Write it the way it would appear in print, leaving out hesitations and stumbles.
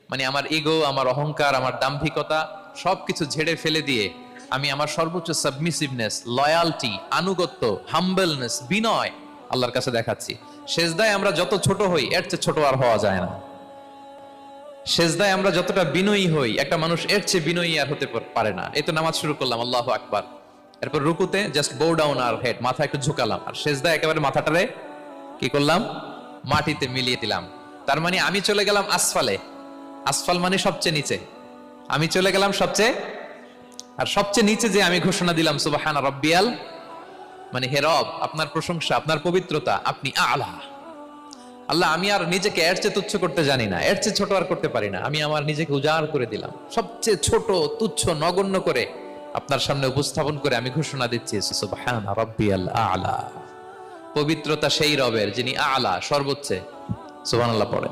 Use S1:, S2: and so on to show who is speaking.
S1: মানে আমার ইগো, আমার অহংকার, আমার দাম্ভিকতা সবকিছু ঝেড়ে ফেলে দিয়ে আমি আমার সর্বোচ্চ সাবমিসিভনেস, লয়ালটি, আনুগত্য, হাম্বলনেস, বিনয় আল্লাহর কাছে দেখাচ্ছি। সেজদায় আমরা যত ছোট হই এর চেয়ে ছোট আর হওয়া যায় না। সেজদায় আমরা যতটা বিনয়ী হই, একটা মানুষ এর চেয়ে বিনয়ী আর হতে পারে না। এই তো নামাজ শুরু করলাম, আল্লাহু আকবার, এরপর রুকুতে জাস্ট বো ডাউন আর হেড, মাথা একটু ঝুঁকালাম, আর সেজদায় একেবারে মাথাটারে কি করলাম, মাটিতে মিলিয়ে দিলাম। তার মানে আমি চলে গেলাম আসফালে। আসফাল মানে সবচেয়ে নিচে, আমি চলে গেলাম সবচেয়ে, আর সবচেয়ে নিচে যে আমি ঘোষণা দিলাম সুবহানা রাব্বিয়াল, মানে হে রব, আপনার প্রশংসা, আপনার পবিত্রতা, আপনি আলা। আল্লাহ, আমি আর নিজেকে এর চেয়ে তুচ্ছ করতে জানি না, এর চেয়ে ছোট আর করতে পারি না। আমি আমার নিজেকে উজাড় করে দিলাম, সবচেয়ে ছোট, তুচ্ছ, নগণ্য করে আপনার সামনে উপস্থাপন করে আমি ঘোষণা দিচ্ছি সুবহানা রাব্বিয়াল আলা। পবিত্রতা সেই রবের যিনি আলা, সর্বোচ্চ। সুবহানাল্লাহ পড়ে।